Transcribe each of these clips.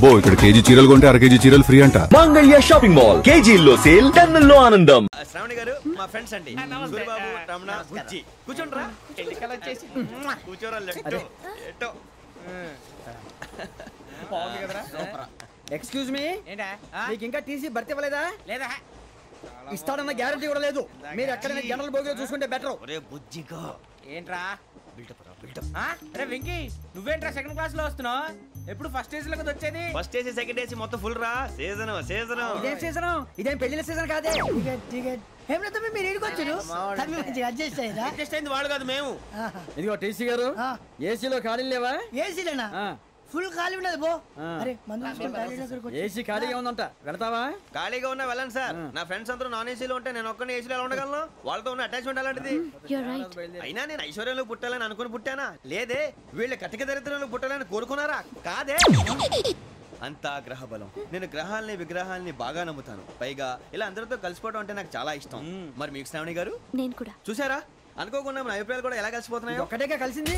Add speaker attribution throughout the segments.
Speaker 1: అబ్బో ఇక్కడ కేజీ చీరలు కొంటే అర కేజీ చీరలు ఫ్రీ అంట.
Speaker 2: మంగళ్య షాపింగ్ మాల్, కేజీల్లో సేల్, టన్నుల్లో ఆనందం.
Speaker 3: శ్రావణి గారు మా ఫ్రెండ్స్ అండి. సూరిబాబు, రమణ, బుజ్జి. కూర్చోండ్రా. కూర్చోరా.
Speaker 4: ఎక్స్క్యూజ్ మీ, మీకు ఇంకా టీసీ భర్తీ ఇవ్వలేదా? లేదా, ఇస్తాడన్న గ్యారంటీ కూడా లేదు. మీరు ఎక్కడైనా జనరల్ బోగిలో చూసుకుంటే బెటర్.
Speaker 3: ఒరే బుజ్జిగా
Speaker 5: ఏంట్రా అరే వెంకీ, నువ్వేంట్రా సెకండ్ క్లాస్ లో వస్తున్నావు? ఎప్పుడు ఫస్ట్ ఏసీ లో వచ్చేది?
Speaker 3: ఫస్ట్ ఏసీ సెకండ్ ఏసీ మొత్తం ఫుల్ రా. సీజన్
Speaker 4: ఇదేం సీజన్? ఇదేం పెళ్లిన సీజన్ కాదే. మీరు ఏడుకొచ్చారు,
Speaker 5: అడ్జస్ట్ అయింది వాళ్ళు కాదు మేము.
Speaker 4: ఇదిగో టీసీ గారు, ఏసీలో ఖాళీ లేవా?
Speaker 6: ఏసీలేనా? ఫుల్ ఖాళీ ఉన్నది బో. అరే
Speaker 4: ఏసీ ఖాళీగా ఉందంట, వెళ్తావా?
Speaker 3: ఖాళీగా ఉన్నా వెళ్ళండి సార్. నా ఫ్రెండ్స్ అందరూ నాన్ ఏసీలో ఉంటే నేను ఒక్కనే ఏసీలో ఎలా ఉండగలను? వాళ్ళతో ఉన్న అటాచ్మెంట్ అలాంటిది. అయినా నేను ఐశ్వర్యంలో పుట్టాలని అనుకుని పుట్టానా? లేదే, వీళ్ళ కటిక దరిద్రంలో పుట్టాలని కోరుకున్నారా? కాదే. అంతా గ్రహ బలం. నేను గ్రహాలని విగ్రహాలని బాగా నమ్ముతాను. పైగా ఇలా అందరితో కలిసిపోవడం అంటే నాకు చాలా ఇష్టం. మరి మీకు శ్రావణి గారు?
Speaker 7: నేను కూడా.
Speaker 3: చూసారా, అనుకోకుండా మన అభిప్రాయాలు కూడా ఎలా కలిసిపోతున్నాయో.
Speaker 4: ఒక్కటేగా కలిసింది.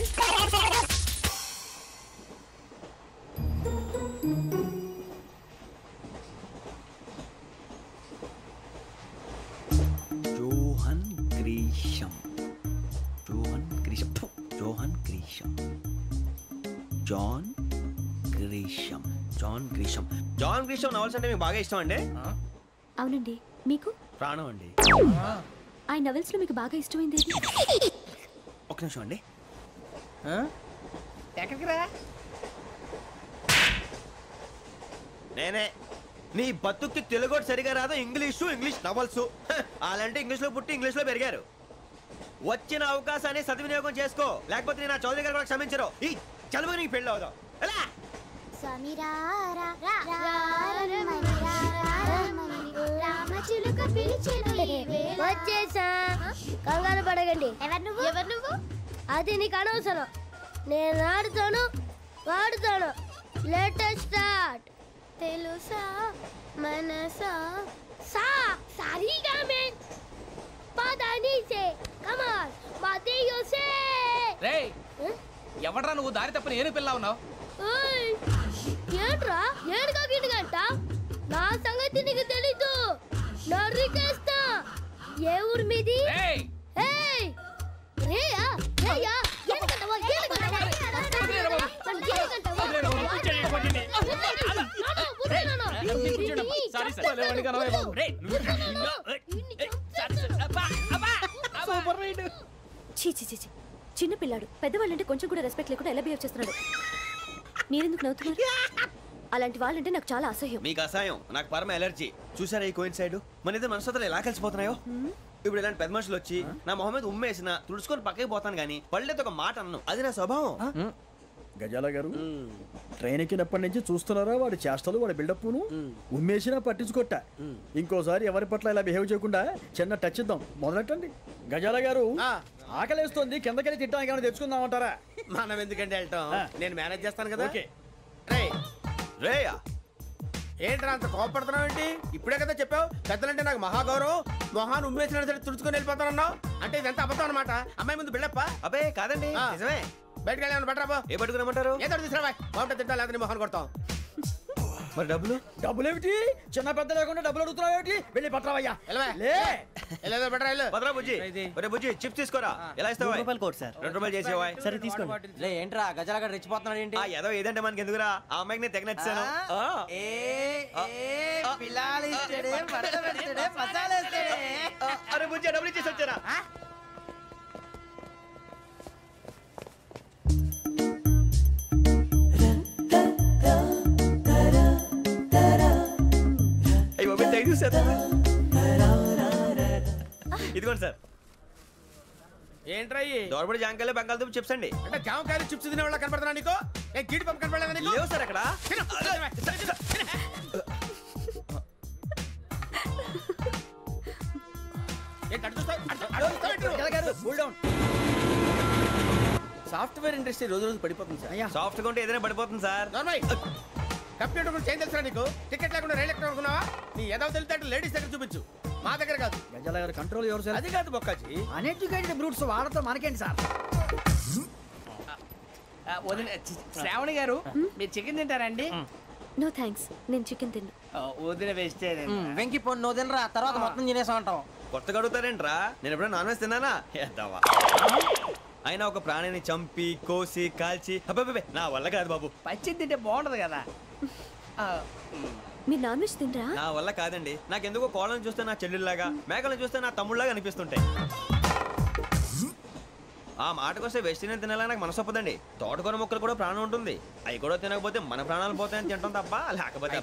Speaker 3: జాన్ గ్రీషం నవల్స్ అంటే మీకు బాగా ఇష్టం అండి?
Speaker 7: అవునండి. మీకు?
Speaker 3: ప్రాణం అండి.
Speaker 7: ఆ నవల్స్ లో మీకు బాగా ఇష్టమైంది?
Speaker 3: ఒక నిమిషం అండి. నేనే. నీ బతుక్కి తెలుగు సరిగా రాదు, ఇంగ్లీష్ నవల్స్. అలాంటి ఇంగ్లీష్ లో పుట్టి ఇంగ్లీష్ లో పెరిగారు. వచ్చిన అవకాశాన్ని సద్వినియోగం చేసుకో, లేకపోతే నేను చౌదరి గారు కూడా క్షమించరు. ఈ చదువు నీకు పెళ్ళి అవుదాం.
Speaker 8: కంగారు పడగండి. ఎవరు నువ్వు? అది నీకు అనవసరం. నేను ఆడుతాను, వాడుతాను. Latest start. తెలుసా మనసా సా సారీగా మెన్ పదని సే కమాన్ మాదేయో సే.
Speaker 5: రేయ్, ఎవడ్రా నువ్వు? దారి తప్పని ఏను పిల్ల ఉన్నావు?
Speaker 8: ఓయ్, ఏంట్రా ఏడుగా గిడుగంట? నా సంగతి నీకు తెలీదు. నరికేస్తా. ఏ ఊరు మీది? ఏయ్ రేయా రేయా ఏడుగంటవా ఏడుగంటవా
Speaker 7: చిన్న పిల్లాడు. పెద్దవాళ్ళంటే కొంచెం కూడా రెస్పెక్ట్ లేకుండా ఎలా బిహేవ్ చేస్తున్నాడు? మీరెందుకు నవ్వుతున్నారు? అలాంటి వాళ్ళంటే నాకు చాలా అసహ్యం.
Speaker 3: మీకు అసహ్యం, నాకు పరమ ఎలర్జీ. చూసారా ఈ కోయిన్సైడ్? మన ఇద్దరు మనసులో ఎలా కలిసిపోతున్నాయో. ఇప్పుడు ఇలాంటి పెద్ద మనుషులు వచ్చి నా మొహం మీద ఉమ్మేసిన తుడుచుకొని పక్కకి పోతాను కానీ పళ్ళేతో ఒక మాట అన్ను. అది నా స్వభావం.
Speaker 4: గజాల గారు, ట్రైన్ ఎక్కినప్పటి నుంచి చూస్తున్నారా వాడి చేష్టలు, వాడి బిల్డప్ను? ఉమ్మేసినా పట్టించుకోట. ఇంకోసారి ఎవరి పట్ల ఇలా బిహేవ్ చేయకుండా చిన్న టచ్ ఇద్దాం. మొదలెట్టండి. గజాల గారు, ఆకలేస్తుంది, కిందకెళ్ళి తిట్టడానికి ఏమైనా తెచ్చుకుందామంటారా?
Speaker 5: మనం ఎందుకంటే వెళ్తాం, నేను మేనేజ్ చేస్తాను కదా.
Speaker 3: రేయా,
Speaker 5: ఏంట్రా అంత కోపడుతున్నావు ఏంటి? ఇప్పుడే కదా చెప్పావు పెద్దలంటే నాకు మహాగౌరవం, మొహాన్ని ఉమ్మేసిన సరే తుడుచుకొని వెళ్ళిపోతానన్నావు. అంటే ఇదంతా అబద్ధం అనమాట. అమ్మాయి ముందు బిల్డప్ప?
Speaker 3: అబ్బే కాదండి, నిజమే.
Speaker 5: బయటకు వెళ్ళి బట్రాబో.
Speaker 3: ఏ పట్టుకురమ్మంటారు?
Speaker 5: ఏదో తీసుకురా, బాగుంటే తింటా, లేదా మొహాన్ని కొడతాం.
Speaker 3: మరి డబ్బులు?
Speaker 4: డబ్బులు ఏమిటి? చిన్న పెద్ద లేకుండా డబ్బులు అడుగుతున్నావు ఏమిటి? వెళ్ళి పట్టరావయ్యా.
Speaker 3: పదరా బుజ్జి. ఒరే బుజ్జి, చిప్స్ తీసుకోరా. ఎలా ఇస్తావా?
Speaker 2: Court sir.
Speaker 3: 2 రూపాయలు చేసేవా?
Speaker 2: సరే తీసుకోండి.
Speaker 5: ఏంట్రా గజాలగా రెచ్చిపోతున్నాడు ఏంటి?
Speaker 3: ఏదో ఏదంటే మనకి ఎందుకురా, ఆ అమ్మాయికి నేను తెగ నచ్చాను. అరే బుజ్జి, డబ్బులు ఇచ్చేసి వచ్చారా? ఇదిగోండి సార్.
Speaker 5: ఏంట్రా
Speaker 3: దోరబడి జాంకాయలు బంగాళదుంప చిప్స్ అండి.
Speaker 5: అంటే జామకాయలు చిప్స్ తినే వాళ్ళ కనపడుతున్నా నీకు? గీడి పంపు కనపడలేదా నీకు?
Speaker 3: లేవు సార్ అక్కడ.
Speaker 5: సాఫ్ట్వేర్ ఇండస్ట్రీ రోజు రోజు పడిపోతుంది సార్.
Speaker 3: సాఫ్ట్ గా ఉంటే ఏదైనా పడిపోతుంది సార్.
Speaker 5: కంప్యూటర్ గురించి ఏం తెలుసా నీకు? టికెట్ లేకుండా రైలు ఎక్కడ అనుకున్నావా? నీ ఏదో తెలితే లేడీస్ దగ్గర చూపించు, మా దగ్గర కాదు.
Speaker 4: గజాల గారు కంట్రోల్ ఎవరు సార్?
Speaker 5: అది కాదు బొక్కాజీ,
Speaker 4: అన్ఎడ్యుకేటెడ్ బ్రూట్స్ వాడతో మనకేంటి సార్?
Speaker 5: శ్రావణి గారు, మీరు చికెన్ తింటారండి?
Speaker 7: నో థ్యాంక్స్, నేను చికెన్ తిన్నా.
Speaker 6: వదిన వేస్తే
Speaker 9: వెంకి పొన్ను నువ్వు తినరా, తర్వాత మొత్తం తినేసా ఉంటాం.
Speaker 3: కొత్తగా అడుగుతారేంట్రా? నేను ఎప్పుడైనా నాన్ వెజ్ తిన్నానా? ఎద్దావా. అయినా ఒక ప్రాణిని చంపి కోసి కాల్చి అబ్బబ్బే నా వల్ల కాదు బాబు.
Speaker 6: పచ్చి తింటే బాగుంటది కదా.
Speaker 7: మీరు నాన్ వెజ్ తినరా?
Speaker 3: నా వల్ల కాదండి. నాకెందుకో కోళ్ళని చూస్తే నా చెల్లెళ్ళలాగా, మేకలను చూస్తే నా తమ్ముళ్ళలాగా అనిపిస్తుంటాయి. ఆ మాటకొస్తే వెస్టిరియన్ తినాలని నాకు మనసు ఒప్పదండి. తోటకూర మొక్కలు కూడా ప్రాణం ఉంటుంది. అవి కూడా తినకపోతే మన ప్రాణాలు పోతాయని తింటాం తప్ప లేకపోతే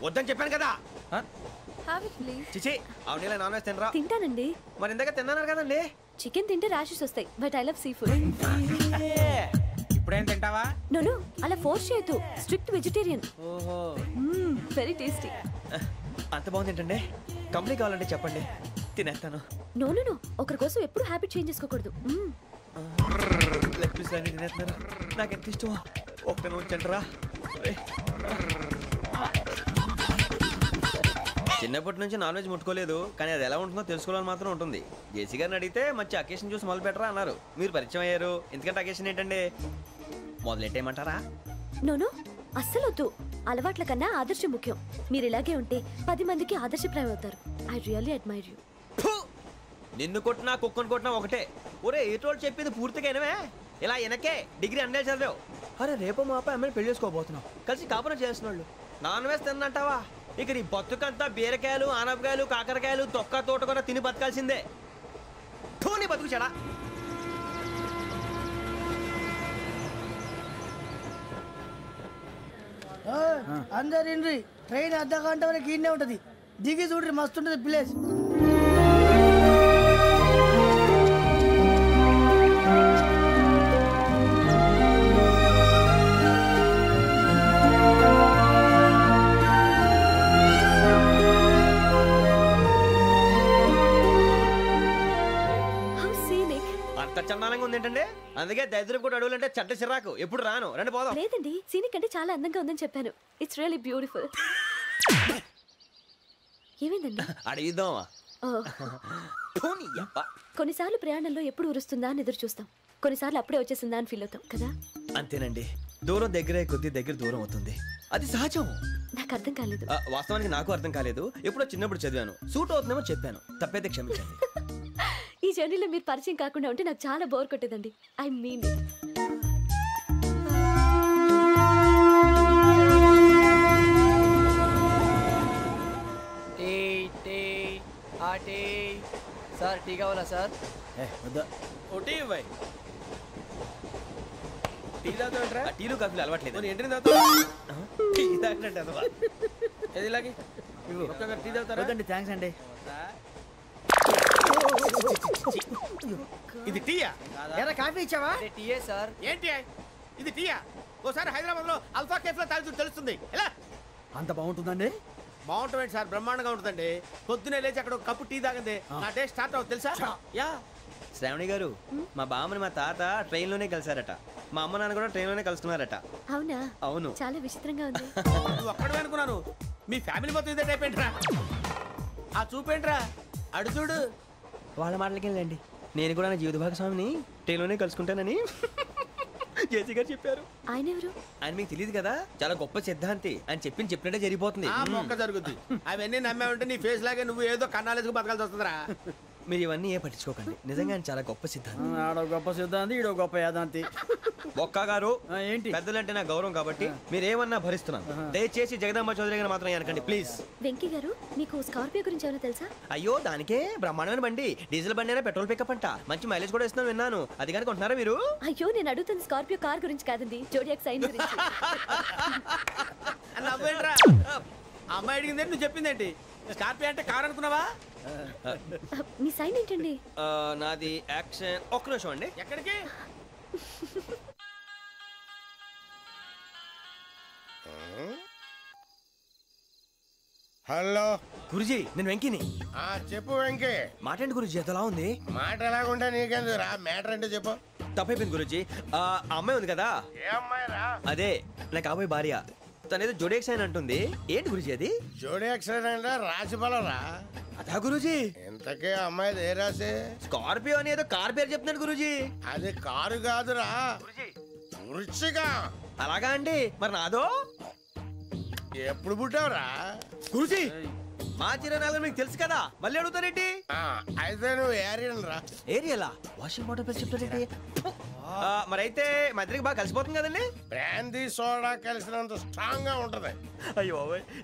Speaker 3: వద్దని చెప్పాను కదా. చిచి అవునీ నాన్ వెజ్ తినరా?
Speaker 7: తింటానండి.
Speaker 3: మరి ఇందాక తిన్నాను కదండి.
Speaker 7: చికెన్ తింటే ర్యాషెస్ వస్తాయి, but I love sea food.
Speaker 9: ఇప్పుడేం తింటావా?
Speaker 7: నో అలా ఫోర్స్ చేయొద్దు. Strict vegetarian.
Speaker 6: ఓహో,
Speaker 7: వెరీ టేస్టీ.
Speaker 3: అంత బాగుంది ఏంటండి? కంప్లీట్ కావాలంటే చెప్పండి, తినేస్తాను.
Speaker 7: నో ఒకరి కోసం ఎప్పుడు హ్యాబిట్ చేంజ్ చేసుకోకూడదు.
Speaker 3: లెగ్ పీస్ అన్ని తినేస్తున్నారు. నాకు ఎంత ఇష్టం. ఒక్క ఉంచండిరా. చిన్నప్పటి నుంచి నాన్ వెజ్ ముట్టుకోలేదు, కానీ అది ఎలా ఉంటుందో తెలుసుకోవాలని మాత్రం ఉంటుంది. జేసీ గారిని అడిగితే మంచి అకేషన్ చూసి మొదలు పెట్టరా అన్నారు. మీరు పరిచయం అయ్యారు, ఎందుకంటే అకేషన్ ఏంటండి? మొదలెట్టేయమంటారా?
Speaker 7: నో అస్సలు వద్దు. అలవాట్ల కన్నా ఆదర్శం ముఖ్యం. మీరు ఇలాగే ఉంటే 10 మందికి ఆదర్శప్రాయం అవుతారు. I really admire you.
Speaker 3: నిన్ను కొట్టినా కుక్కను కొట్టినా ఒకటే. ఒరే ఏటోళ్ళు చెప్పింది పూర్తిగా వినవే. ఇలా వెనకే డిగ్రీ అన్నే చదివావు. అరే రేపు మా అబ్బాయి అమ్మని పెళ్లి చేసుకోబోతున్నావు, కలిసి కాపురం చేసిన వాళ్ళు నాన్ వెజ్ తిన్నంటావా? ఇక నీ బతుకంతా బీరకాయలు, ఆనపకాయలు, కాకరకాయలు, తొక్క తోట కూడా తిని బతకాల్సిందే. నీ బతుకు చెడా.
Speaker 6: అందరు ఇండ్రి, ట్రైన్ అర్ధ గంట వరకు ఇన్నే ఉంటది. దిగి చూడ్రి, మస్తు ఉంటది ప్లేస్.
Speaker 3: చందానంగా ఉంది ఏంటండి? అందుకే దరిద్రం కూడా అడవులు అంటే చెడ్డ చిరాకు. ఎప్పుడు రాను, రండి పోదాం.
Speaker 7: లేదండి, సీనిక్ అంటే చాలా అందంగా ఉందని చెప్పాను. It's really beautiful. ఏమైందండి?
Speaker 3: అడిగిద్దామా?
Speaker 7: కొన్నిసార్లు ప్రయాణంలో ఎప్పుడు ఉరుస్తుందా అని ఎదురు చూస్తాం, కొన్నిసార్లు అప్పుడే వచ్చేసిందా అని ఫీల్ అవుతాం కదా.
Speaker 3: అంతేనండి, దూరం దగ్గర కొద్ది దగ్గర దూరం అవుతుంది, అది సహజం.
Speaker 7: నాకు అర్థం కాలేదు.
Speaker 3: వాస్తవానికి నాకు అర్థం కాలేదు. ఎప్పుడో చిన్నప్పుడు చదివాను, సూట్ అవుతుందేమో చెప్పాను, తప్పైతే క్షమించండి.
Speaker 7: ఈ జర్నీలో మీరు పరిచయం కాకుండా ఉంటే నాకు చాలా బోర్ కొట్టేదండి. I mean it.
Speaker 6: Sir tea కావాలా సార్?
Speaker 3: టీలు కాఫీలు అలవాట్లేదు.
Speaker 6: థ్యాంక్స్ అండి.
Speaker 5: ఇది టీయా?
Speaker 6: ఎరా కాఫీ ఇచ్చావా?
Speaker 9: టీయే సార్.
Speaker 5: ఏంటి ఇది టీయా? ఓసారి హైదరాబాద్ లో అల్ఫా కేఫ్ లో తాగుతూ తెలుస్తుంది. ఎలా
Speaker 4: అంత బాగుంటుందండి?
Speaker 5: బాగుంటుంది సార్, బ్రహ్మాండంగా ఉంటుందండి. పొద్దునే లేచి అక్కడ ఒక కప్పు టీ తాగింది నా డే స్టార్ట్ అవుతుంది తెలుసా? యా.
Speaker 3: శ్రావణి గారు, మా బామ్మని మా తాత ట్రైన్ లోనే కలిసారట, మా అమ్మ నాన్న కూడా ట్రైన్ లోనే కలుస్తున్నారట.
Speaker 7: అవునా?
Speaker 3: అవును.
Speaker 7: చాలా విచిత్రంగా ఉంది.
Speaker 5: నువ్వు ఒక్కడే అనుకున్నాను, మీ ఫ్యామిలీ మొత్తం ఇదే టైప్ ఏంట్రా? ఆ చూపేంట్రా, అడు చూడు.
Speaker 3: వాళ్ళ మాటలకి వెళ్ళండి, నేను కూడా నా జీవిత భాగస్వామిని ట్రైన్ లోనే కలుసుకుంటానని జేసీ గారు చెప్పారు.
Speaker 7: ఆయన ఎవరు?
Speaker 3: ఆయన మీకు తెలియదు కదా, చాలా గొప్ప సిద్ధాంతి. ఆయన చెప్పినట్టే జరిగిపోతుంది.
Speaker 5: ఆ మొక్క జరుగుద్ది. అవన్నీ నమ్మే ఉంటే నీ ఫేస్ లాగే నువ్వు ఏదో కన్నాలేసుకు బతకాల్సి వస్తుందిరా.
Speaker 3: మీరు ఇవన్నీ ఏ పట్టించుకోకండి, నిజంగా ఆయన చాలా గొప్ప సిద్ధాంతి.
Speaker 4: ఆడో గొప్ప సిద్ధాంతి, ఈడో గొప్ప యాదాంతి.
Speaker 3: ఒక్క గారు
Speaker 4: ఏంటి?
Speaker 3: పెద్దలంటే నా గౌరవం కాబట్టి మీరు ఏమన్నా భరిస్తున్నాను. దయచేసి జగదాంబ చౌదరి గారు మాత్రం అనకండి ప్లీజ్.
Speaker 7: వెంకీ గారు, మీకు స్కార్పియో గురించి ఏమైనా తెలుసా?
Speaker 3: అయ్యో దానికే బ్రహ్మాండమైన బండి, డీజిల్ బండి అయినా పెట్రోల్ పికప్ అంట, మంచి మైలేజ్ కూడా ఇస్తున్నాను విన్నాను. అది కానీ కొంటున్నారా మీరు?
Speaker 7: అయ్యో నేను అడుగుతుంది స్కార్పియో కార్ గురించి కాదండి, జోడియాక్ సైన్ గురించి.
Speaker 5: నవ్వేంట్రా? అమ్మాయి అడిగింది నువ్వు చెప్పిందేంటి? స్కార్పియో అంటే కార్ అనుకున్నావా?
Speaker 7: మీ సైన్ ఏంటండి?
Speaker 3: నాది యాక్షన్. ఒక్క నిమిషం అండి.
Speaker 5: ఎక్కడికి?
Speaker 10: హలో
Speaker 3: గురుజీ, నేను వెంకీని.
Speaker 10: చెప్పు వెంకీ.
Speaker 3: మాటండి గురుజీ, ఎంతలా ఉంది?
Speaker 10: మాట ఎలాగుంటా నీకెందుకు రా, మ్యాటర్ అంటే చెప్పు.
Speaker 3: తప్పైపోయింది గురుజీ. ఆ అమ్మాయి ఉంది కదా,
Speaker 10: ఏ అమ్మాయి రా?
Speaker 3: అదే నా కాబోయే భార్య. తనేదో జోడేక్స్ అని అంటుంది. ఏంటి గురుజీ అది?
Speaker 10: జోడి యాక్సిడెంట్ రాసి బలరా?
Speaker 3: అదా గురుజీ.
Speaker 10: ఇంతకే అమ్మాయి ఏ రాసి?
Speaker 3: స్కార్పియో అని ఏదో కార్ పేరు చెప్తున్నాడు గురుజీ.
Speaker 10: అది కారు కాదురా, వృచ్చిక.
Speaker 3: అలాగా అండి, మరి నాదో?
Speaker 10: ఎప్పుడు పుట్టావురా
Speaker 3: గురుజీ మా చిరనాలు మీకు తెలుసు కదా మళ్ళీ అడుగుతారేంటి
Speaker 10: అయితే నువ్వు ఏరియన్ రా
Speaker 3: ఏరియలా వాషింగ్ వాటర్ పేరు చెప్తారేంటి మరైతే మా ఇద్దరికి బాగా కలిసిపోతుంది కదండి
Speaker 10: బ్రాందీ సోడా కలిసినంత స్ట్రాంగ్ గా ఉంటది
Speaker 3: అయ్యో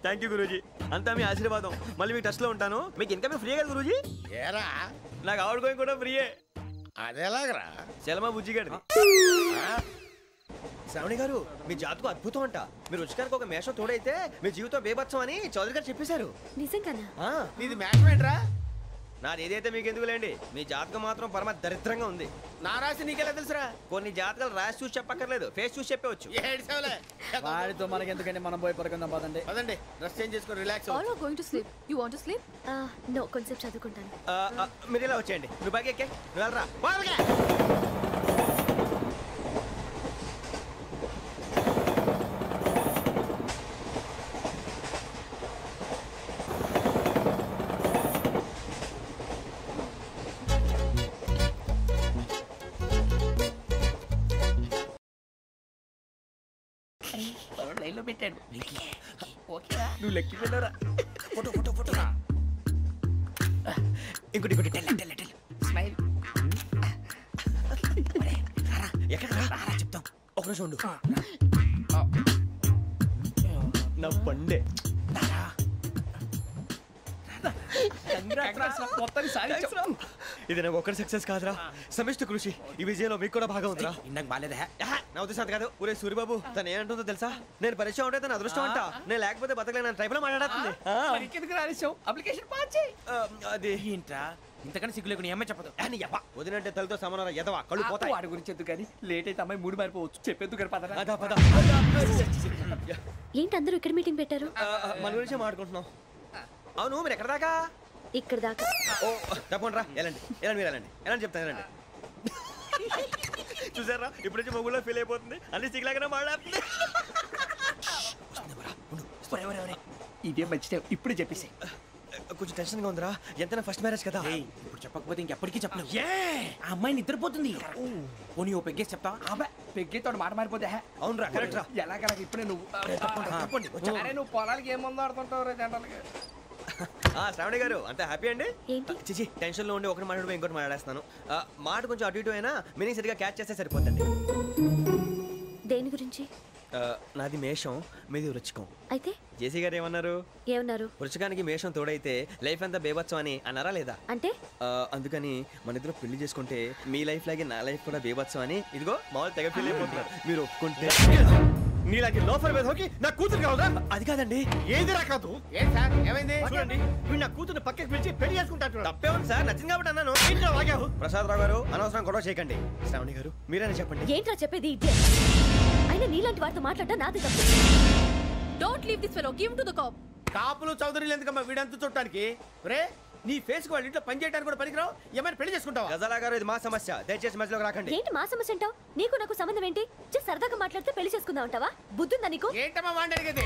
Speaker 3: థ్యాంక్ యూ గురూజీ అంతా మీ ఆశీర్వాదం మళ్ళీ మీ టచ్ లో ఉంటాను మీకు ఇంకా ఫ్రీ కదా గురూజీ
Speaker 10: ఏరా
Speaker 3: నాకు ఆవిడ గోయింగ్ కూడా ఫ్రీయే
Speaker 10: అదేలాగరా
Speaker 3: చలమా బుజ్జి గారిది శ్రావణి గారు మీ జాతకు అద్భుతం అంట మీరు రుచికారికి ఒక మేషం తోడైతే మీ జీవితం బేబత్సం అని చౌదరి గారు చెప్పేశారు
Speaker 7: నిజంగానా
Speaker 3: ఇది మేషం ఏంట్రా నాది ఏదైతే మీకు ఎందుకులేండి మీ జాతకం మాత్రం పరమ దరిద్రంగా ఉంది
Speaker 5: నా రాసి నీకెలా తెలుసురా?
Speaker 3: కొన్ని జాతకాలు రాసి చూసి చెప్పక్కర్లేదు ఫేస్ చూసి చెప్పవచ్చు
Speaker 4: వాడితో మనకి ఎందుకంటే మనం పోయి పడుకుందాం పదండి
Speaker 5: పదండి డ్రెస్ చేంజ్ చేసుకొని relax
Speaker 7: All are going to sleep. You want to sleep? No, కొంచెం చదువుకుంటాను.
Speaker 3: మీరు ఇలా వచ్చేయండి నువ్వు బాగా ఎక్కే నువ్వు వెళ్ళరా బాగా
Speaker 5: లైన్లో పెట్టాడు
Speaker 3: నువ్వు లెక్కి వెళ్ళరా ఫోటో ఫోటో ఫోటో ఇంకోటి ఇంకోటి టెల్ టెల్ టెల్
Speaker 5: స్మైల్
Speaker 3: ఎక్కడ రా చెప్తాం ఒక నిమిషం ఉండు నా పండే ఇది నాకు ఒక్కరి సక్సెస్ కాదురా సమిష్టి కృషి ఈ విజయంలో మీకు కూడా భాగం ఉందిరా
Speaker 5: ఇందాక బాగాలేదా?
Speaker 3: నా ఉద్దేశం కాదు ఊరే సూరిబాబు తను ఏమంటుందో తెలుసా నేను పరిచయం ఉంటే తన అదృష్టం అంట నేను లేకపోతే బతకలేను ట్రైబ్ లో మాట్లాడుతుంది
Speaker 5: అప్లికేషన్ పాస్ చేయి.
Speaker 3: అది
Speaker 5: ఏంట్రా ఇంతకన్నా సిగ్గు లేకుండా ఏమై చెప్పదు.
Speaker 3: వదినంటే తలతో సమానం ఎదవా కళ్ళు పోతాయి
Speaker 5: వాడి గురించి ఎందుకు కానీ లేట్ అయితే అమ్మాయి మూడు మారిపోవచ్చు చెప్పేందుకు కానీ పద
Speaker 3: అదా పద
Speaker 7: ఏంటి అందరూ ఇక్కడ మీటింగ్ పెట్టారు?
Speaker 3: మన గురించే మాట్లాడుకుంటున్నాం అవును మీరు ఎక్కడ దాకా
Speaker 7: ఇక్కడ దాకా.
Speaker 3: ఓ తప్పకుండా రా వెళ్ళండి వెళ్ళండి మీరు వెళ్ళండి వెళ్ళండి చెప్తాను వెళ్ళండి చూసారా ఇప్పుడు నుంచి మొగుల్లో ఫీల్ అయిపోతుంది అన్ని సిగ్లాగానే మాట్లాడుతుంది
Speaker 5: ఇదే మంచి ఇప్పుడు చెప్పేసి
Speaker 3: కొంచెం టెన్షన్గా ఉందిరా ఎంతైనా ఫస్ట్ మ్యారేజ్ కదా
Speaker 5: ఇప్పుడు చెప్పకపోతే ఇంకెప్పటికీ చెప్పను. ఆ అమ్మాయి నిద్రపోతుంది. పోనీ ఓ పెగ్గేసి చెప్తా. పెగ్గేతో మాట మారిపోతే
Speaker 3: అవునరా కరెక్ట్ రా
Speaker 5: ఎలాగలా ఇప్పుడే నువ్వు నువ్వు పొలాలకి ఏం మందు ఆడుతుంటావు జనరల్గా.
Speaker 3: శ్రావణి గారు అంత హ్యాపీ అండి
Speaker 7: ఏంటి
Speaker 3: చిచి టెన్షన్ లో ఉండి ఒకటి మాట్లాడిపోయి ఇంకోటి మాట్లాడేస్తాను మాట కొంచెం అటు ఇటు అయినా మీనింగ్ సరిగా క్యాచ్ చేస్తే సరిపోతుంది
Speaker 7: దేని గురించి?
Speaker 3: నాది మేషం మీది వృచ్చికం
Speaker 7: అయితే
Speaker 3: జేసీ గారు ఏమన్నారు వృచ్చికానికి మేషం తోడైతే లైఫ్ అంతా బేబత్సం అని అన్నారా లేదా
Speaker 7: అంటే
Speaker 3: అందుకని మన ఇద్దరు పెళ్లి చేసుకుంటే మీ లైఫ్ లాగే నా లైఫ్ కూడా బేబత్సం అని ఇదిగో మామూలు తెగ ఫీల్ అయిపోతున్నారు మీరు ఒప్పుకుంటే నీలాంటి లోఫర్ మీద హోకి నా కూతురు కావదా అది కాదండి ఏది రా కాదు
Speaker 5: ఏంటి సార్ ఏమైంది
Speaker 3: చూడండి వీడు నా కూతురు పక్కకి పిలిచి పెళ్లి చేసుకుంటాడు తప్పే ఉంది సార్ నచ్చింది కాబట్టి అన్నాను ప్రసాద్ రావు గారు అనవసరం గొడవ చేయకండి శ్రావణి గారు మీరైనా చెప్పండి
Speaker 7: ఏంట్రా చెప్పేది అయినా నీలాంటి వారితో మాట్లాడటం నాది తప్పు. Don't leave this fellow. Give him to the cop.
Speaker 5: కాపులు చౌదరులు ఎందుకమ్మా వీడంతా చుట్టానికి రే నీ ఫేస్ కు వాళ్ళ ఇంట్లో పని చేయడానికి కూడా పనికిరావు ఏమైనా పెళ్లి చేసుకుంటావా?
Speaker 3: గజాలా గారు ఇది మా సమస్య దయచేసి మధ్యలోకి రాకండి
Speaker 7: ఏంటి మా సమస్య అంటావు? నీకు నాకు సంబంధం ఏంటి? జస్ట్ సరదాగా మాట్లాడితే పెళ్లి చేసుకుందాం అంటావా? బుద్ధుందా నీకు?
Speaker 5: ఏంటమ్మా వాడిని అడిగేది?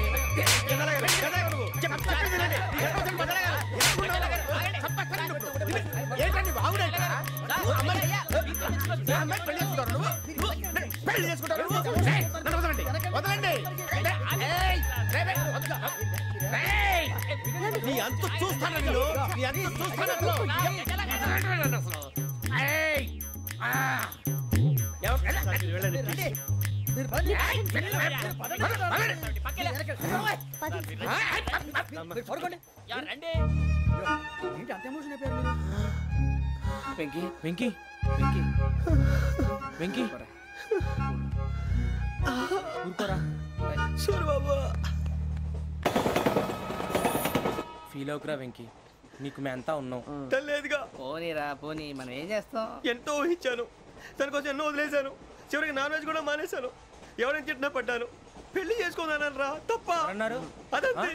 Speaker 5: పెళ్లి చేసుకుంటారు వదలండి. నీ అంత చూస్తాను నీ అంత చూస్తాను వెంకీ వెంకీ వెంకీ వెంకీ ఊరుకోరా ఫీల్ అవుకురా వెంకీ నీకు మేమంతా ఉన్నాం
Speaker 3: తెలియదుగా
Speaker 9: పోనీరా పోనీ మనం ఏం చేస్తాం
Speaker 3: ఎంతో ఊహించాను దానికోసం ఎన్నో వదిలేశాను చివరికి నాన్ వెజ్ కూడా మానేశాను ఎవరైనా తిట్టినా పడ్డాను పెళ్లి చేసుకున్నాను రా తప్ప
Speaker 5: అన్నారు
Speaker 3: అదంతే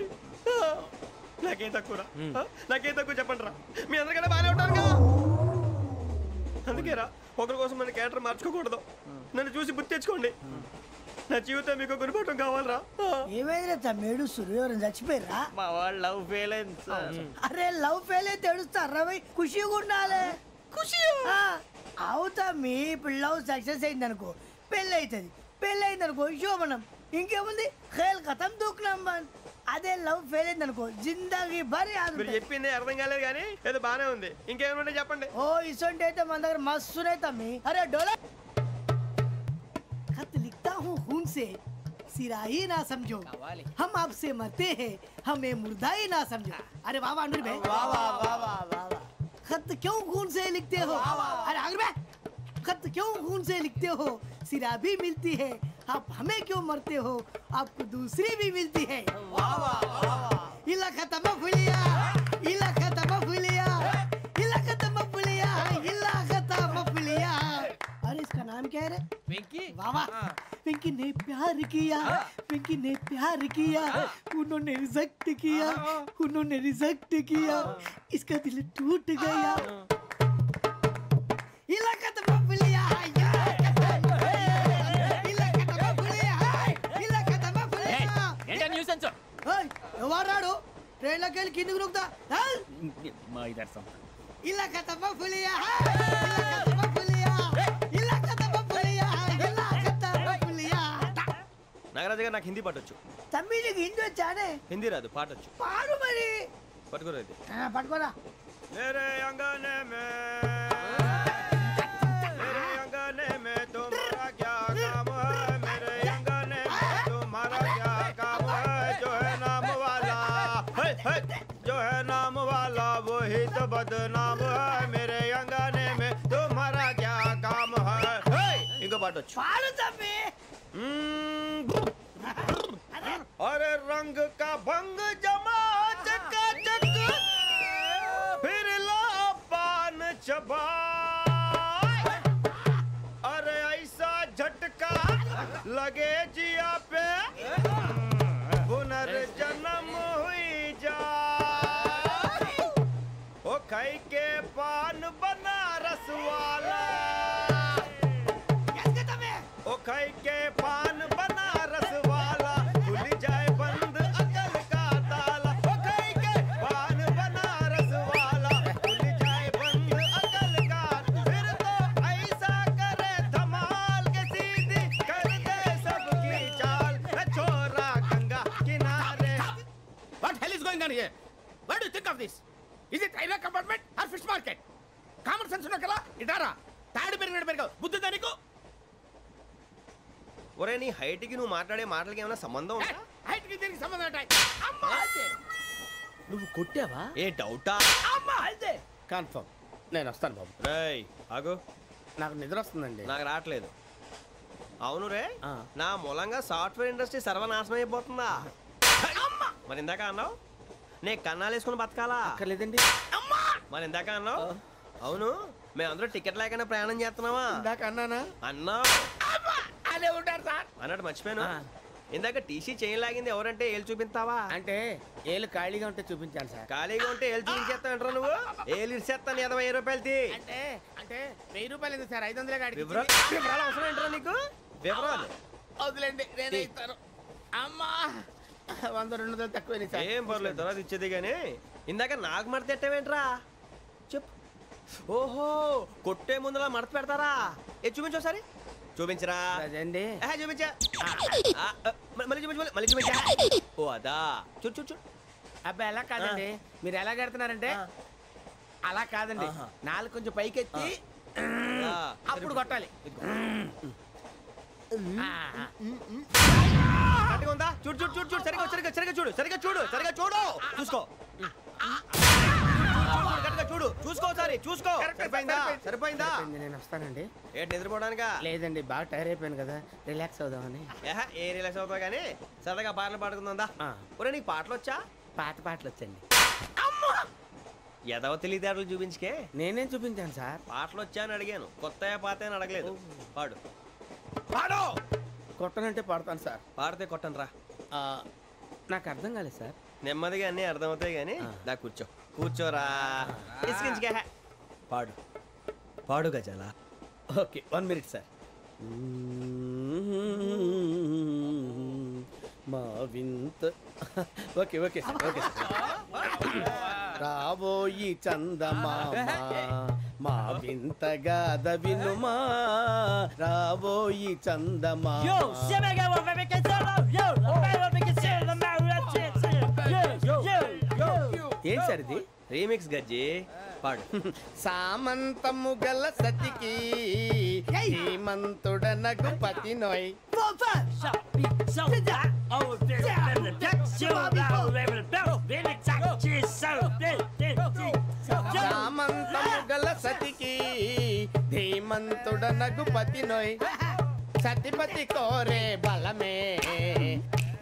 Speaker 3: నాకేం తక్కువ నాకేం తక్కువ చెప్పండి రా మీ అందరికన్నా బాగానే ఉంటారుగా అందుకే రా ఒకరి కోసం మన క్యారెక్టర్ మార్చుకోకూడదు నన్ను చూసి గుర్తు తెచ్చుకోండి నా జీవితం మీకు గురిపటం కావాలరా
Speaker 6: ఏమైనా తమ్మేడు సూర్యవరం చచ్చిపోయిరా
Speaker 3: మా వాళ్ళు లవ్ ఫెయిల్ అయింది
Speaker 6: అరే లవ్ ఫెయిల్ అయితే ఏడుస్తారా ఖుషిగా ఉండాలి ఖుషి అవుతా మీ ఇప్పుడు లవ్ సక్సెస్ అయింది అనుకో పెళ్ళి అవుతుంది పెళ్ళి అయింది అనుకో శోభనం ఇంకేముంది ఖేల్ కథం దూకునాం బాన్ అదే లవ్ ఫెయిల్ అయింది అనుకో జిందగీ భరి
Speaker 3: మీరు చెప్పింది అర్థం కాలేదు కానీ ఏదో బానే ఉంది. ఇంకేమైనా చెప్పండి.
Speaker 6: ఓ ఇసొంటి అయితే మన దగ్గర మస్తునే తమ్మి. అరే డోలా खत लिखता हूँ खून से सिरा ही ना समझो हम आपसे मरते हैं हमें मुर्दा ही ना समझो. अरे वाह वाह अनुर भाई वाह वाह वाह वाह वाह. खत क्यों खून से लिखते हो? अरे अनुर भाई खत क्यों खून से लिखते हो? सिरा भी मिलती है आप हमें क्यों मरते हो? आपको दूसरी भी मिलती है. वाह वाह वाह. इला खत्म फुलिया इला खत्म फुलिया इला खत्म फुलिया इला खत्म फुलिया. अरे इसका नाम क्या है रे?
Speaker 9: पिंकी.
Speaker 6: वाह वाह. पिंकी ने प्यार किया पिंकी ने प्यार किया उन्होंने रिजेक्ट किया उन्होंने रिजेक्ट किया इसका दिल टूट गया. इलाका तो बबलिया इलाका तो बबलिया इलाका तो बबलिया.
Speaker 9: ఏంటా న్యూసెన్స్?
Speaker 6: ఓయ్ ఎవరాడు ట్రైన్ లోకి వెళ్ళి కిందికి నొక్కుతా.
Speaker 9: మా ఇదర్సం.
Speaker 6: ఇలాకా तो बबलिया इलाका तो बबलिया इलाका तो बबलिया इलाका तो बबलिया.
Speaker 3: నాగరాజు గారు నాకు హిందీ పాటొచ్చు.
Speaker 6: తమ్మి నీకు హిందీ వచ్చానే?
Speaker 3: హిందీ రాదు, పాటొచ్చు.
Speaker 6: పాడు మరి.
Speaker 3: పట్టుకోరైతే
Speaker 6: పట్టుకోరా.
Speaker 3: मेरे अंगने में मेरे अंगने में तुम्हारा क्या काम है? मेरे अंगने में तुम्हारा क्या काम है? जो है नाम वाला जो है नाम वाला वही तो बदनाम है. मेरे अंगने में तुम्हारा क्या काम है? इनको पाटो
Speaker 6: पाड़ो तम्मी.
Speaker 3: अरे रंग का भंग जमा चकाचक फिर ला पान चबा. अरे ऐसा झटका लगे जिया पे पुनर्जन्म हुई जा. ओ खाई के पान बनारस वाला ओ खाई के पान बनारस वाला खुल जाए बंद अकल का ताला. ओ खाई के पान बनारस वाला खुल जाए बंद अकल का. फिर तो ऐसा करे धमाल के सीधी कर दे सबकी चाल. छोरा गंगा किनारे.
Speaker 5: What hell is going on here? What do you think of this? Is it railway compartment or fish market? Common sense ఉన్న కదా ఇటారా. తాడు పెరిగావు బుద్ధి దానికి.
Speaker 3: ఒరే నీ హైట్ కి నువ్వు మాట్లాడే మాటలకి ఏమైనా సంబంధం ఉందా?
Speaker 5: హైట్ కి దీనికి సంబంధం ఉంటాయి. అమ్మా నువ్వు కొట్టావా?
Speaker 3: ఏ డౌటా?
Speaker 5: అమ్మా అయితే కన్ఫర్మ్ నేను వస్తాను బాబు.
Speaker 3: రేయ్ ఆగు.
Speaker 5: నాకు నిద్ర వస్తుందండి.
Speaker 3: నాకు రావట్లేదు. అవును రే, నా మూలంగా సాఫ్ట్వేర్ ఇండస్ట్రీ సర్వనాశనం అయిపోతుందా? మరి ఇందాక అన్నావు నే కన్నాలు వేసుకుని బతకాలా?
Speaker 5: అక్కర్లేదండి.
Speaker 3: మరి ఇందాక అన్నావు అవును మేమందరూ టికెట్ లేకుండా ప్రయాణం చేస్తున్నావా?
Speaker 5: ఇందాక అన్నానా?
Speaker 3: అన్నావు.
Speaker 5: అదే ఉంటారు సార్
Speaker 3: అన్నట్టు మర్చిపోయాను. ఇందాక టీసీ చైన్ లాగింది ఎవరంటే ఏళ్ళు చూపిస్తావా?
Speaker 5: అంటే ఏళ్ళు ఖాళీగా ఉంటే చూపించాలి సార్.
Speaker 3: ఖాళీగా ఉంటే ఏళ్ళు చూపించేస్తావు నువ్వు. ఏళ్ళు ఇచ్చేస్తాను 20 రూపాయలు తీ.
Speaker 5: అంటే అంటే 1000 రూపాయలు ఎందుకు సార్? 500 కాడికి.
Speaker 3: వివరాలు అవసరం ఏంటరా నీకు? వివరాలు
Speaker 5: వదిలేండి నేనే ఇస్తాను. అమ్మా 100-200 తక్కువ సార్.
Speaker 3: ఏం పర్లేదు తర్వాత ఇచ్చేది కానీ ఇందాక నాకు మడత పెట్టావేంట్రా? చెప్పు. ఓహో కొట్టే ముందులా మడత పెడతారా? ఏ చూపించు ఒకసారి. చూపించరా?
Speaker 5: అదండి
Speaker 3: చూపించా. మళ్ళీ చూపించు మళ్ళీ చూపించా. ఓ అదా చూడు చూడు చూడు.
Speaker 5: అబ్బాయి ఎలా కాదండి, మీరు ఎలా కడుతున్నారంటే అలా కాదండి. నాలుగు కొంచెం పైకెత్తి అప్పుడు కొట్టాలి.
Speaker 3: ఉందా? చూడు చూడు చూడు చూడు సరిగా సరిగా సరిగా చూడు సరిగా చూడు సరిగా చూడు చూసుకో చూడు చూసుకో సారి చూసుకో. సరిపోయిందా? సరిపోయిందా?
Speaker 5: నేను వస్తానండి.
Speaker 3: ఏంటి నిద్రపోవడానికా?
Speaker 5: లేదండి బాగా టైర్ అయిపోయాను కదా రిలాక్స్ అవుదామని.
Speaker 3: ఏ రిలాక్స్ అవుతావు కానీ సరదాగా పాటలు పాడుకుందా? ఒరే నీకు పాటలు వచ్చా?
Speaker 5: పాత పాటలు వచ్చండి.
Speaker 3: ఎదవ తెలివితేటలు చూపించుకే.
Speaker 5: నేనేం చూపించాను సార్?
Speaker 3: పాటలు వచ్చా అని అడిగాను, కొత్త పాత అని అడగలేదు. పాడు
Speaker 5: పాడు. కొట్టనంటే పాడతాను సార్.
Speaker 3: పాడితే కొట్టను రా.
Speaker 5: నాకు అర్థం కాలేదు సార్.
Speaker 3: నెమ్మదిగా అన్నీ అర్థమవుతాయి కానీ దా కూర్చో. కూర్చోరా. ఇసుకించుకే. పాడు పాడు గజాల.
Speaker 5: Okay 1 minute sir. మా వింత okay okay sir okay sir. రాబోయి చందమామ మా వింతగా వినుమా రాబోయి చందమామ.
Speaker 3: ఏంటి సార్ ఇది రీమిక్స్ గజ్జి పాడు.
Speaker 10: సామంతము గల సతికి హేమంతుడనగు పతి నోయ్. సామంతము గల సతికి ధీమంతుడనగు పతి నోయ్. సతిపతి కోరే బలమే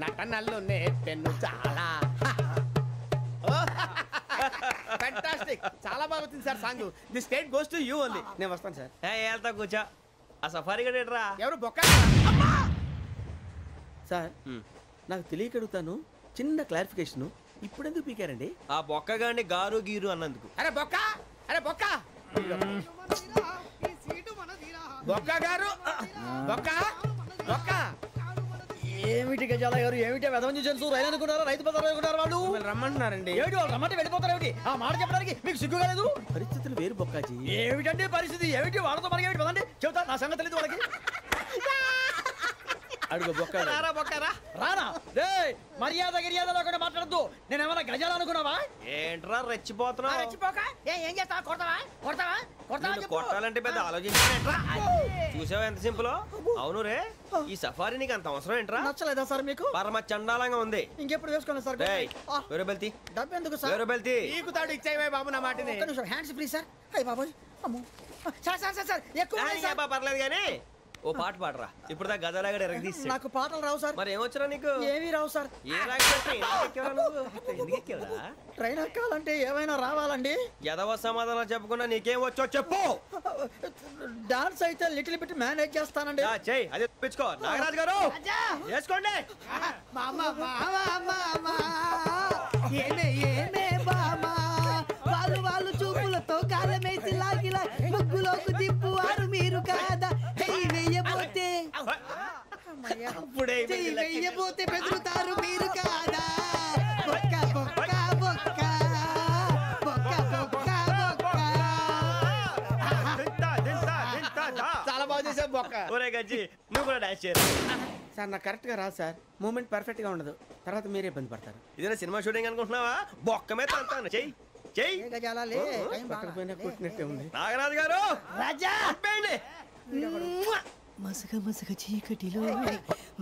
Speaker 10: నటనలు నేర్పెను చాలా. ఫ్యాంటాస్టిక్, చాలా బాగా వచ్చింది sir song. The state goes to you only. నేను వస్తాను సార్.
Speaker 3: వెళ్తా కూర్చో. ఆ సఫారీ గడేట్రా
Speaker 10: ఎవరు బొక్క
Speaker 3: సార్?
Speaker 5: నాకు తెలియక అడుగుతాను, చిన్న క్లారిఫికేషన్. ఇప్పుడు ఎందుకు పీకారండి?
Speaker 3: ఆ బొక్కగాని గారు గీరు అన్నందుకు.
Speaker 10: అరే బొక్క, అరే బొక్క, బొక్క గారు, బొక్క బొక్క.
Speaker 4: ఏమిటి గజాల గారు, ఏమిటి వెదవం చూసాను రైలు అనుకున్నారా, రైతు బజార్ అనుకున్నారు వాళ్ళు?
Speaker 10: రమ్మంటున్నారండి.
Speaker 4: ఏమిటి వాళ్ళు రమ్మంటే వెళ్ళిపోతారు ఏమిటి? ఆ మాట చెప్పడానికి మీకు సిగ్గు కాలేదు?
Speaker 5: పరిస్థితులు వేరు బొక్కాజీ.
Speaker 4: ఏమిటండి పరిస్థితి, ఏమిటి వాళ్ళతో మనకి ఏమిటి పదండి చెబుతా, నా సంగతి తెలియదు వాళ్ళకి.
Speaker 5: అడుగు బొక్క.
Speaker 3: రారా బొక్కరా.
Speaker 4: రానా రే, మర్యాద గిర్యాద లేకుండా మాట్లాడద్దు. నేను ఏమన్నా గజాలు అనుకున్నావా?
Speaker 3: ఏంట్రా రెచ్చిపోతున్నావు?
Speaker 4: రెచ్చిపోక ఏం చేస్తావా? కొడతావా కొడతావా కొడతావా
Speaker 3: నిన్ను కొట్టాలంటే పెద్ద ఆలోచించానేంట్రా? చూసావా ఎంత సింపుల్. అవును రే, ఈ సఫారీ నీకు అంత అవసరం ఏంట్రా?
Speaker 4: నచ్చలేదా సార్ మీకు?
Speaker 3: పరమ చండాలంగా ఉంది.
Speaker 4: ఇంకెప్పుడు వేసుకోండి సార్.
Speaker 3: వేరే బెల్తి,
Speaker 4: డబ్బు ఎందుకు సార్?
Speaker 3: వేరే బెల్తి.
Speaker 10: నీకు తాడు ఇచ్చాయి బాబు నా మాటని.
Speaker 4: ఒక్క నిమిషం, హ్యాండ్స్ ఫ్రీ సార్. అయ్య బాబోయ్, అమ్మో. సార్ సార్ సార్ సార్ ఎక్కువ ఉన్నాయి సార్.
Speaker 3: పర్లేదు కానీ ఓ పాట పాడరా. ఇప్పుడు దా గదలాగడ ఎరగదీసి.
Speaker 4: నాకు పాటలు రావు సార్.
Speaker 3: మరి ఏమొచ్చరా నీకు?
Speaker 4: ఏమీ రావు సార్.
Speaker 3: ఏ రాకెవరా?
Speaker 4: ట్రైన్ ఎక్కాలంటే ఏమైనా రావాలండి.
Speaker 3: ఎదవ సమాధానం చెప్పకుండా నీకేం వచ్చో చెప్పు.
Speaker 4: డాన్స్ అయితే లిటిల్ బిట్ మేనేజ్ చేస్తానండి.
Speaker 3: చెయ్యి, అదే తెప్పించుకో. నాగరాజు గారు వేసుకోండి.
Speaker 6: వాళ్ళు చూపులతో కాలమేసి లాగిలా ముగ్గులోకి దిప్పువారు మీరు కాదా? వెయ్యబోతే బెదురుతారు మీరు కాదా? బొక్క బొక్క బొక్క బొక్క బొక్క బొక్క.
Speaker 10: చాలా బాగా చేసావు బొక్క.
Speaker 3: ఒరే గజ్జి, నువ్వు కూడా డాన్స్ చేయరు.
Speaker 5: సార్ నాకు కరెక్ట్ గా రాదు సార్. మూమెంట్ పర్ఫెక్ట్ గా ఉండదు, తర్వాత మీరే ఇబ్బంది పడతారు.
Speaker 3: ఇదేనా సినిమా షూటింగ్ అనుకుంటున్నావా? బొక్క మీద తంతాను. చెయ్యి చెయ్యి.
Speaker 5: పక్కన కొట్టినట్టే ఉంది.
Speaker 3: నాగరాజు గారు
Speaker 6: రాజా
Speaker 3: చెప్పండి.
Speaker 6: మసగ మసగ చీకటిలో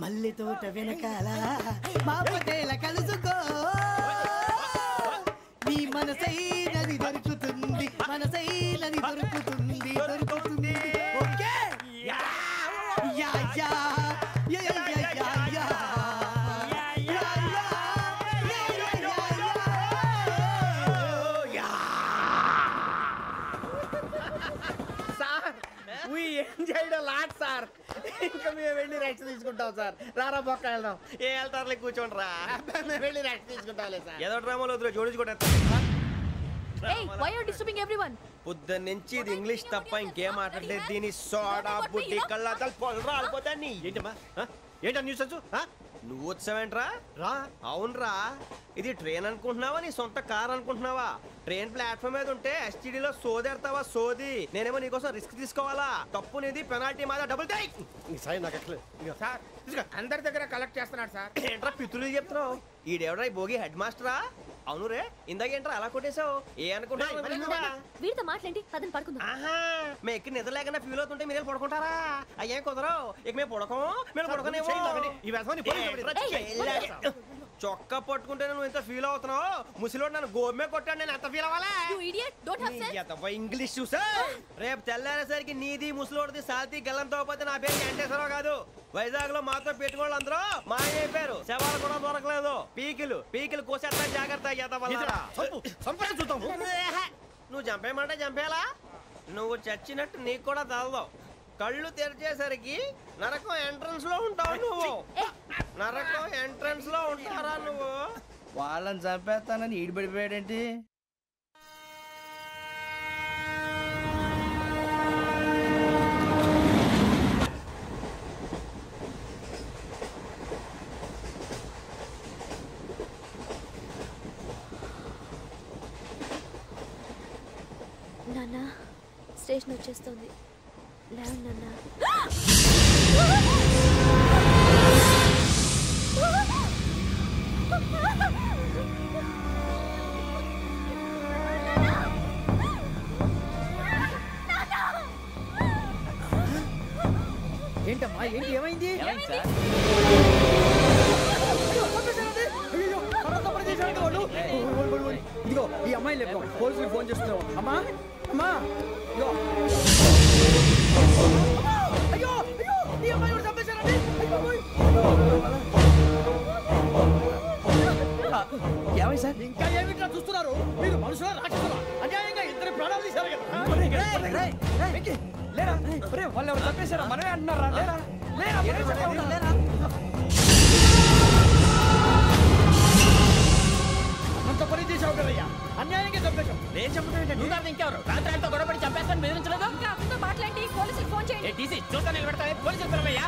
Speaker 6: మల్లె తోట వెనకాల మా పటేల కలుసుకో. నీ మనసైనది దొరుకుతుంది, మనసైనది దొరుకుతుంది, దొరుకుతుంది. Okay yeah yeah yeah yeah yeah yeah yeah.
Speaker 10: Lot sir. ఇంకా మేము వెళ్ళి రెస్ట్ తీసుకుంటాం సార్. రారా బొక్క వెళ్దాం.
Speaker 3: ఏ వెళ్తారులే, కూర్చోండి రా.
Speaker 10: మేము వెళ్ళి రెస్ట్ తీసుకుంటాంలే సార్.
Speaker 3: ఏదో డ్రామాలో వద్దు, జోడించుకుంటా. పొద్దున్న నుంచి ఇది ఇంగ్లీష్ తప్ప ఇంకేం మాట్లాడలేదు. దీని సోడా బుడ్డి కళ్ళ పొలరా ఆడిపోతాన్ని. ఏంటమ్మా ఏంటా న్యూస్ వచ్చు? నువ్వు వచ్చావేంట్రా? రా. అవునరా, ఇది ట్రైన్ అనుకుంటున్నావా, నీ సొంత కార్ అనుకుంటున్నావా? ట్రైన్ ప్లాట్ఫామ్ మీద ఉంటే ఎస్టీడీలో సోదేడతావా? సోది. నేనేమో నీకోసం రిస్క్ తీసుకోవాలా? తప్పు నీది, పెనాల్టీ మాదా, డబుల్ టై.
Speaker 10: సార్ నాకు సార్ అందరి దగ్గర కలెక్ట్ చేస్తున్నాడు సార్.
Speaker 3: ఏంట్రా పితులు చెప్తున్నావు? ఈడెవడ్రా ఈ భోగి హెడ్ మాస్టరా? అవును రే, ఇందాకేంట్రా అలా కొట్టేశావు? ఏ అనుకుంటున్నావు?
Speaker 7: వీరితో మాట్లాడి పదని పడుకుందాం.
Speaker 3: ఆహా, మేము ఎక్కి నిద్ర లేకుండా ఫీల్ అవుతుంటే మీరు పడుకుంటారా? అయ్యేం కుదరవు. ఇక మేము పడుకోము, మేము పడుకోనేమో. చొక్కా పట్టుకుంటే నువ్వు ఎంత ఫీల్ అవుతున్నావు? ముసిలోడు నన్ను గోమే కొట్టాడు, నేను ఎంత ఫీల్ అవ్వాలా? ఇంగ్లీష్ చూసా. రేపు తెల్లారేసరికి నీది ముసలోడిది సాల్తీ గల్లంతో పోతే నా పేరు వెంకటేశ్వరరావు కాదు. వైజాగ్ లో మాతో పెట్టుకోళ్ళు అందరూ మాయైపోయారు. శవాలు కూడా దొరకలేదు. పీకిలు కోసేస్తా, జాగ్రత్త. నువ్వు చంపేయమంటే చంపేలా? నువ్వు చచ్చినట్టు నీకు కూడా తగదు. కళ్ళు తెరిచేసరికి నరకం ఎంట్రన్స్ లో ఉంటావు నువ్వు. నరకం ఎంట్రన్స్ లో ఉంటారా నువ్వు?
Speaker 5: వాళ్ళని చంపేస్తానని ఈడిపడిపోయాడేంటి?
Speaker 7: నాన్న, స్టేషన్ వచ్చేస్తుంది. లేవు నాన్న.
Speaker 4: ఇదిగో ఈ అమ్మాయి లేపు పోలీసులకు ఫోన్ చేస్తున్నావు. అమ్మా అమ్మా ఇదిగో. అయ్యో అయ్యో ఈ అమ్మాయి కూడా చంపేశారండి. ఏమై సార్ ఇంకా ఏమిట్లా చూస్తున్నారు? మీరు మనుషుల రాక్షసులా? అన్యాయంగా ఇద్దరు ప్రాణాలు తీశారు కదా. లేరా వాళ్ళు ఎవరు చంపేశారా? మనమే అంటున్నారా? లేరా లేరా అంత పని చేసావు కదయ్యా, అన్యాయంగా చంపేశావు. నేను చెప్పడం
Speaker 9: ఇంకెవరు రాత్రి గొడవపడి చంపేస్తాను బెదిరించలేదు.
Speaker 7: మాట్లాడి పోలీసులకు ఫోన్ చేయండి.
Speaker 9: టీసీ చూస్తా నిలబెడతా పోలీసులు పిలవయ్యా.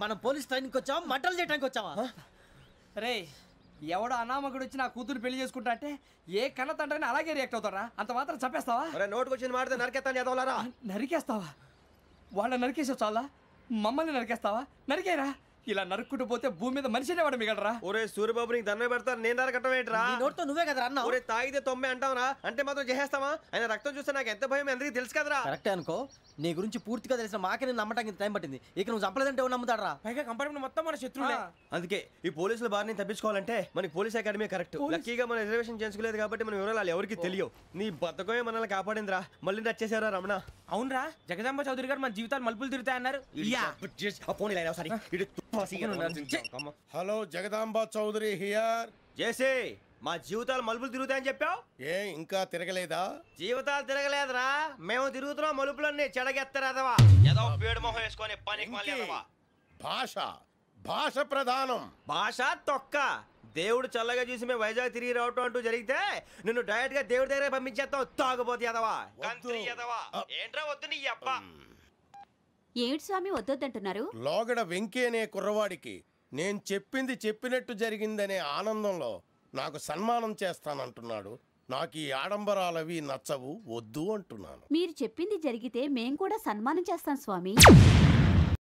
Speaker 3: మనం పోలీస్ ట్రైనింగ్ వచ్చావా మంటలు చేయడానికి వచ్చావా?
Speaker 4: రే ఎవడో అనామకుడు వచ్చి నా కూతురు పెళ్లి చేసుకుంటా అంటే ఏ కన్న తండ్రిని అలాగే రియాక్ట్ అవుతారా? అంత మాత్రం చంపేస్తావా?
Speaker 3: నోటుకు వచ్చింది మాడితే నరికెత్తాను చదవాలరా.
Speaker 4: నరికేస్తావా? వాళ్ళని నరికేసావు చాలా, మమ్మల్ని నరికేస్తావా? నరికేరా. ఇలా నరుక్కుంటూ పోతే భూమి మీద మనిషినే వాడు మిగలరా.
Speaker 3: ఒరే సూర్యబాబు నీకు దండ పెడతాను, నేను నరకటం ఏంట్రా?
Speaker 10: నోటితో నువ్వే కదా అన్నా.
Speaker 3: ఒరే తాగితే తొమ్మే అంటావరా? అంటే మాత్రం చేసేస్తావా? ఆయన రక్తం చూస్తే నాకు ఎంత భయం అందరికీ తెలుసు కదరా.
Speaker 10: కరెక్టే అనుకో, నీ గురించి పూర్తిగా తెలిసిన మాకే నేను నమ్మటానికి టైం పట్టింది. ఇక నువ్వు చంపలేదంటే ఎవరు నమ్ముతాడరా?
Speaker 5: పైగా కంపార్ట్మెంట్ మొత్తం మన శత్రువులే.
Speaker 3: అందుకే ఈ పోలీసుల బారిని తప్పించుకోవాలంటే మనకి పోలీస్ అకాడమీ కరెక్ట్. లక్కీగా మనం రిజర్వేషన్ చేసుకోలేదు కాబట్టి మన వివరాలు ఎవరికి తెలియవు. నీ బతకమే మనల్ని కాపాడిందిరా. మళ్ళీ నచ్చేసారా రమణ?
Speaker 5: అవునరా జగదాంబ చౌదరి గారు మన జీవితాలు మలుపులు తిరుగుతాయన్నారు.
Speaker 11: Hello Jagadamba Chowdary here.
Speaker 3: చేసే మా జీవితాలు మలుపులు తిరుగుతాయని చెప్పావు.
Speaker 11: ఏ ఇంకా తిరగలేదా?
Speaker 3: జీవితాలు తిరగలేదురా, మేము తిరుగుతున్నాం మలుపులన్నీ. చెడగెత్తరాదవా ఏదో పేడు మొహం వేసుకొని పనికి మళ్ళేదవా.
Speaker 11: భాష భాష ప్రధానం.
Speaker 3: భాష తొక్క. దేవుడు చల్లగా చూసి మేము వైజాగ్ తిరిగి రావటం అంటూ జరిగితే నిన్ను డైరెక్ట్ గా దేవుడి దగ్గర పంపించేస్తాం. తాగబోతు ఎదవా, కంత్రి ఎదవా. ఏంట్రా వద్దు నీ అబ్బా.
Speaker 7: ఏమిటి స్వామి వద్దొద్దంటున్నారు?
Speaker 11: లోగడ వెంకీ అనే కుర్రవాడికి నేను చెప్పింది చెప్పినట్టు జరిగిందనే ఆనందంలో నాకు సన్మానం చేస్తానంటున్నాడు. నాకు ఈ ఆడంబరాలవి నచ్చవు, వద్దు అంటున్నాను.
Speaker 7: మీరు చెప్పింది జరిగితే మేం కూడా సన్మానం చేస్తాం స్వామి.